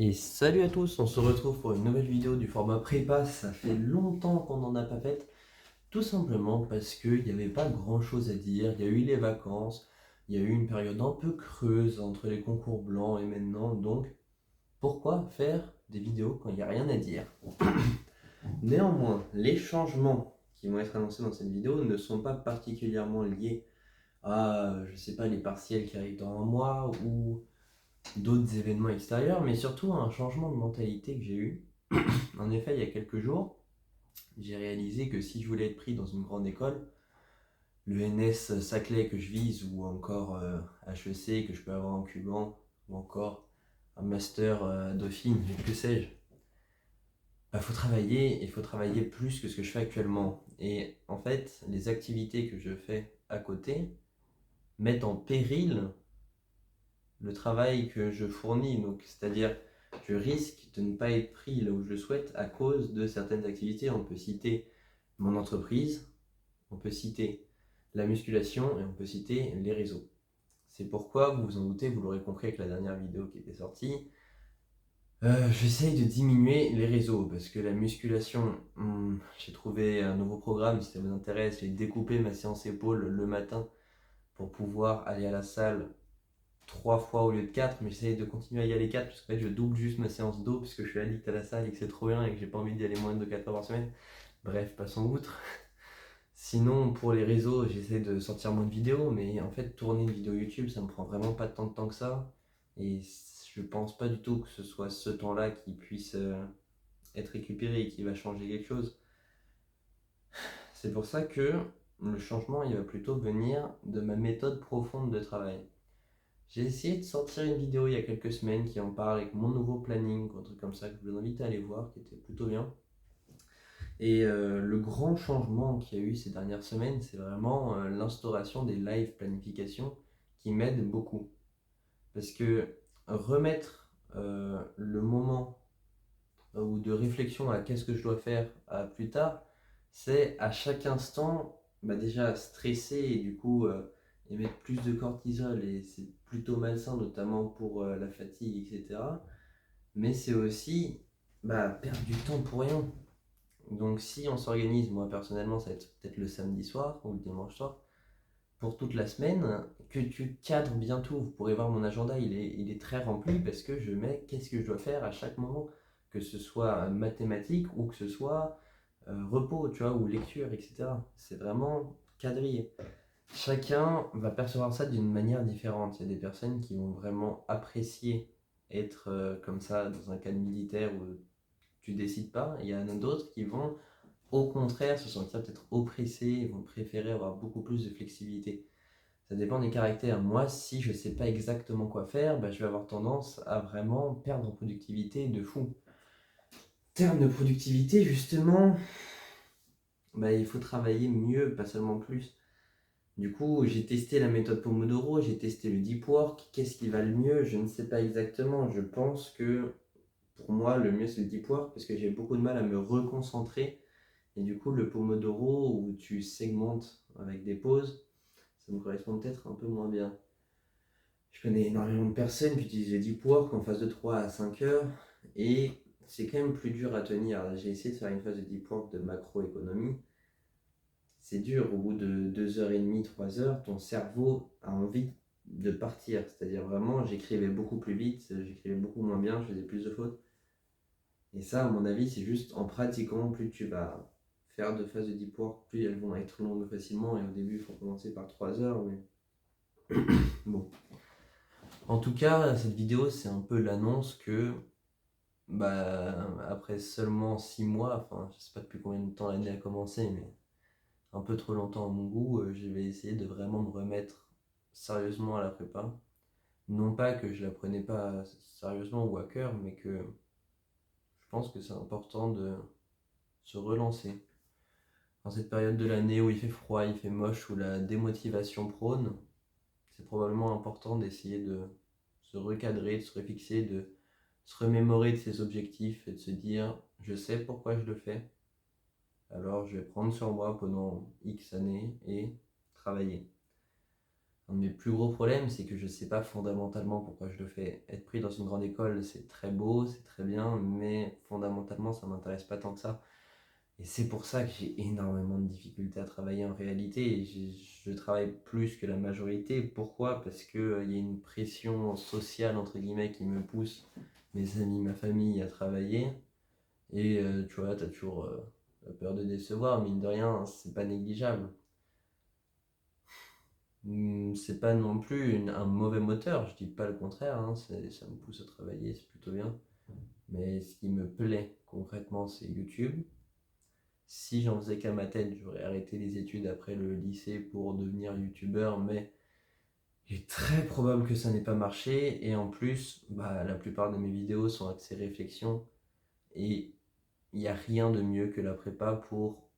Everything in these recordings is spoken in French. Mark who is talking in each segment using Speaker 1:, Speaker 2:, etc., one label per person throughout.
Speaker 1: Et salut à tous, on se retrouve pour une nouvelle vidéo du format prépa. Ça fait longtemps qu'on n'en a pas fait, tout simplement parce qu'il n'y avait pas grand chose à dire. Il y a eu les vacances, il y a eu une période un peu creuse entre les concours blancs et maintenant, donc pourquoi faire des vidéos quand il n'y a rien à dire? Néanmoins, les changements qui vont être annoncés dans cette vidéo ne sont pas particulièrement liés à, je sais pas, les partiels qui arrivent dans un mois ou d'autres événements extérieurs, mais surtout un changement de mentalité que j'ai eu. En effet, il y a quelques jours, j'ai réalisé que si je voulais être pris dans une grande école, le NS Saclay que je vise, ou encore HEC que je peux avoir en Cuban, ou encore un master à Dauphine, que sais-je, bah, faut travailler, et il faut travailler plus que ce que je fais actuellement. Et en fait, les activités que je fais à côté mettent en péril le travail que je fournis. Donc, c'est-à-dire, je risque de ne pas être pris là où je le souhaite à cause de certaines activités. On peut citer mon entreprise, on peut citer la musculation et on peut citer les réseaux. C'est pourquoi, vous vous en doutez, vous l'aurez compris avec la dernière vidéo qui était sortie, j'essaye de diminuer les réseaux parce que la musculation, j'ai trouvé un nouveau programme, si ça vous intéresse, j'ai découpé ma séance épaule le matin pour pouvoir aller à la salle 3 fois au lieu de 4, mais j'essaye de continuer à y aller 4 parce qu'en fait je double juste ma séance d'eau parce que je suis addict à la salle et que c'est trop bien et que j'ai pas envie d'y aller moins de 4 fois par semaine. Bref, passons outre. Sinon, pour les réseaux, j'essaie de sortir moins de vidéos, mais en fait, tourner une vidéo YouTube, ça me prend vraiment pas tant de temps que ça. Et je pense pas du tout que ce soit ce temps-là qui puisse être récupéré et qui va changer quelque chose. C'est pour ça que le changement, il va plutôt venir de ma méthode profonde de travail. J'ai essayé de sortir une vidéo il y a quelques semaines qui en parle avec mon nouveau planning, un truc comme ça, que je vous invite à aller voir, qui était plutôt bien. Et le grand changement qu'il y a eu ces dernières semaines, c'est vraiment l'instauration des live planifications qui m'aident beaucoup. Parce que remettre le moment ou de réflexion à qu'est-ce que je dois faire à plus tard, c'est à chaque instant déjà stresser et du coup émettre plus de cortisol et c'est plutôt malsain notamment pour la fatigue, etc. Mais c'est aussi perdre du temps pour rien. Donc si on s'organise, moi personnellement ça va être peut-être le samedi soir ou le dimanche soir, pour toute la semaine, que tu cadres bien tout. Vous pourrez voir mon agenda, il est très rempli parce que je mets qu'est-ce que je dois faire à chaque moment, que ce soit mathématiques ou que ce soit repos, tu vois, ou lecture, etc. C'est vraiment quadrillé. Chacun va percevoir ça d'une manière différente. Il y a des personnes qui vont vraiment apprécier être comme ça dans un cadre militaire où tu décides pas. Il y en a d'autres qui vont au contraire se sentir peut-être oppressés et vont préférer avoir beaucoup plus de flexibilité. Ça dépend des caractères. Moi, si je ne sais pas exactement quoi faire, je vais avoir tendance à vraiment perdre en productivité de fou. En termes de productivité, justement, il faut travailler mieux, pas seulement plus. Du coup, j'ai testé la méthode Pomodoro, j'ai testé le deep work. Qu'est-ce qui va le mieux? Je ne sais pas exactement. Je pense que pour moi, le mieux c'est le deep work parce que j'ai beaucoup de mal à me reconcentrer. Et du coup, le Pomodoro où tu segmentes avec des pauses, ça me correspond peut-être un peu moins bien. Je connais énormément de personnes qui utilisent le deep work en phase de 3 à 5 heures et c'est quand même plus dur à tenir. J'ai essayé de faire une phase de deep work de macroéconomie. C'est dur, au bout de 2h30, 3 heures, ton cerveau a envie de partir. C'est-à-dire vraiment, j'écrivais beaucoup plus vite, j'écrivais beaucoup moins bien, je faisais plus de fautes. Et ça, à mon avis, c'est juste en pratiquant, plus tu vas faire de phases de deep work, plus elles vont être longues facilement. Et au début, il faut commencer par 3 heures. Mais bon. En tout cas, cette vidéo, c'est un peu l'annonce que, après seulement 6 mois, enfin, je sais pas depuis combien de temps l'année a commencé, mais un peu trop longtemps à mon goût, je vais essayer de vraiment me remettre sérieusement à la prépa. Non pas que je la prenais pas sérieusement ou à cœur, mais que je pense que c'est important de se relancer. Dans cette période de l'année où il fait froid, il fait moche, où la démotivation prône, c'est probablement important d'essayer de se recadrer, de se refixer, de se remémorer de ses objectifs et de se dire je sais pourquoi je le fais, alors je vais prendre sur moi pendant X années et travailler. Un de mes plus gros problèmes, c'est que je sais pas fondamentalement pourquoi je le fais. Être pris dans une grande école, c'est très beau, c'est très bien, mais fondamentalement, ça m'intéresse pas tant que ça. Et c'est pour ça que j'ai énormément de difficultés à travailler en réalité. Et je travaille plus que la majorité. Pourquoi? Parce que, il y a une pression sociale, entre guillemets, qui me pousse, mes amis, ma famille, à travailler. Et tu vois, t'as toujours la peur de décevoir, mine de rien, c'est pas négligeable. C'est pas non plus un mauvais moteur, je dis pas le contraire, hein, ça me pousse à travailler, c'est plutôt bien. Mais ce qui me plaît concrètement, c'est YouTube. Si j'en faisais qu'à ma tête, j'aurais arrêté les études après le lycée pour devenir youtubeur, mais il est très probable que ça n'ait pas marché. Et en plus, bah, la plupart de mes vidéos sont axées réflexion, et il n'y a rien de mieux que la prépa pour,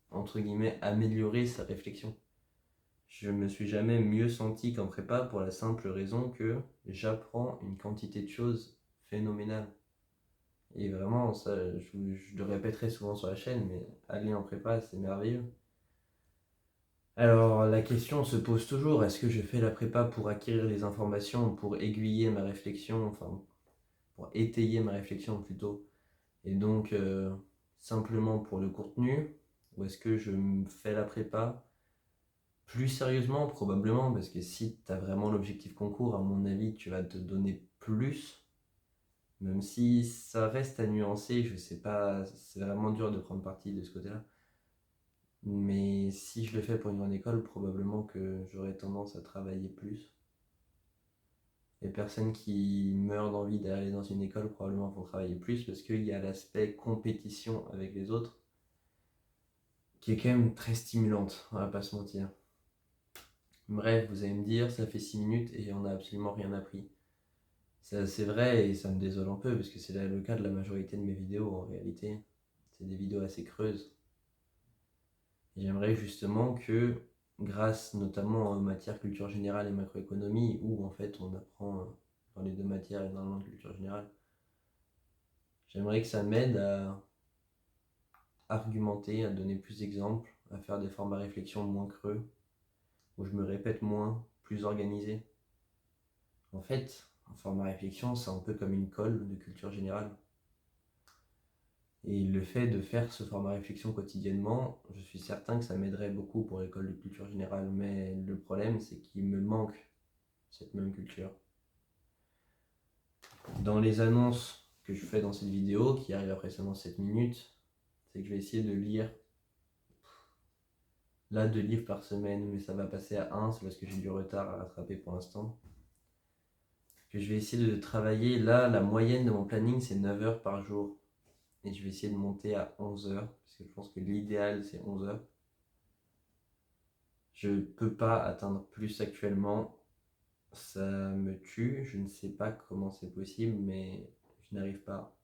Speaker 1: entre guillemets, améliorer sa réflexion. Je me suis jamais mieux senti qu'en prépa pour la simple raison que j'apprends une quantité de choses phénoménales. Et vraiment, ça, je le répéterai souvent sur la chaîne, mais aller en prépa, c'est merveilleux. Alors, la question se pose toujours, est-ce que je fais la prépa pour acquérir les informations, pour aiguiller ma réflexion, enfin, pour étayer ma réflexion plutôt, et donc simplement pour le contenu, ou est-ce que je me fais la prépa plus sérieusement, probablement, parce que si tu as vraiment l'objectif concours, à mon avis, tu vas te donner plus, même si ça reste à nuancer, je sais pas, c'est vraiment dur de prendre parti de ce côté-là. Mais si je le fais pour une grande école, probablement que j'aurais tendance à travailler plus. Les personnes qui meurent d'envie d'aller dans une école probablement vont travailler plus parce qu'il y a l'aspect compétition avec les autres qui est quand même très stimulante, on va pas se mentir. Bref, vous allez me dire, ça fait 6 minutes et on n'a absolument rien appris. C'est vrai et ça me désole un peu parce que c'est le cas de la majorité de mes vidéos en réalité. C'est des vidéos assez creuses. Et j'aimerais justement que, grâce notamment aux matières culture générale et macroéconomie, où en fait on apprend dans les deux matières énormément de culture générale, j'aimerais que ça m'aide à argumenter, à donner plus d'exemples, à faire des formats réflexion moins creux, où je me répète moins, plus organisé. En fait, un format réflexion, c'est un peu comme une colle de culture générale. Et le fait de faire ce format réflexion quotidiennement, je suis certain que ça m'aiderait beaucoup pour l'école de culture générale. Mais le problème, c'est qu'il me manque cette même culture. Dans les annonces que je fais dans cette vidéo, qui arrive après seulement 7 minutes, c'est que je vais essayer de lire là 2 livres par semaine, mais ça va passer à 1, c'est parce que j'ai du retard à rattraper pour l'instant. Que je vais essayer de travailler, là la moyenne de mon planning c'est 9 heures par jour. Et je vais essayer de monter à 11 heures, parce que je pense que l'idéal c'est 11 heures. Je ne peux pas atteindre plus actuellement, ça me tue, je ne sais pas comment c'est possible, mais je n'arrive pas.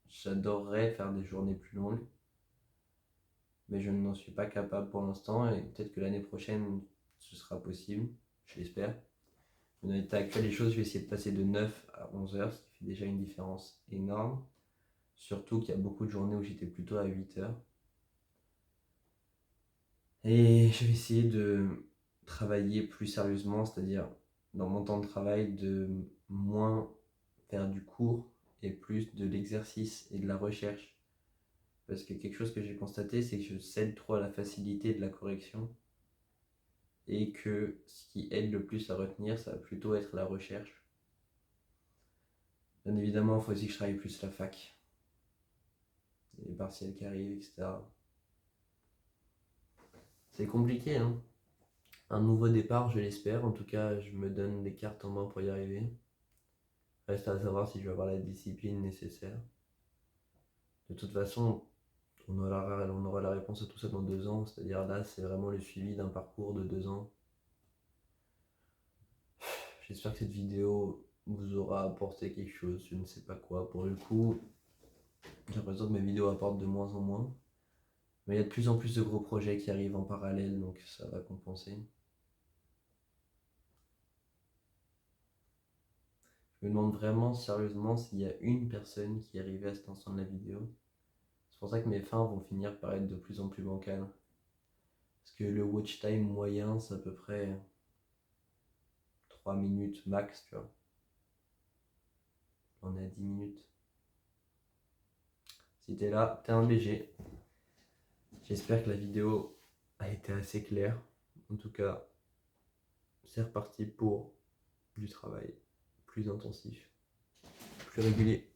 Speaker 1: J'adorerais faire des journées plus longues, mais je n'en suis pas capable pour l'instant, et peut-être que l'année prochaine ce sera possible, je l'espère. Dans l'état actuel des choses, je vais essayer de passer de 9 à 11 heures, ce qui fait déjà une différence énorme. Surtout qu'il y a beaucoup de journées où j'étais plutôt à 8 heures. Et je vais essayer de travailler plus sérieusement, c'est-à-dire dans mon temps de travail, de moins faire du cours et plus de l'exercice et de la recherche. Parce que quelque chose que j'ai constaté, c'est que je cède trop à la facilité de la correction et que ce qui aide le plus à retenir, ça va plutôt être la recherche. Bien évidemment, il faut aussi que je travaille plus la fac, les partiels qui arrivent, etc. C'est compliqué, hein. Un nouveau départ, je l'espère. En tout cas, je me donne les cartes en main pour y arriver. Reste à savoir si je vais avoir la discipline nécessaire. De toute façon, on aura la réponse à tout ça dans 2 ans. C'est-à-dire là, c'est vraiment le suivi d'un parcours de 2 ans. J'espère que cette vidéo vous aura apporté quelque chose. Je ne sais pas quoi. Pour le coup, j'ai l'impression que mes vidéos apportent de moins en moins. Mais il y a de plus en plus de gros projets qui arrivent en parallèle, donc ça va compenser. Je me demande vraiment sérieusement s'il y a une personne qui est arrivée à cet instant de la vidéo. C'est pour ça que mes fins vont finir par être de plus en plus bancales. Parce que le watch time moyen, c'est à peu près 3 minutes max, tu vois. On est à 10 minutes. Si t'es là, t'es un BG. J'espère que la vidéo a été assez claire. En tout cas, c'est reparti pour du travail plus intensif, plus régulier.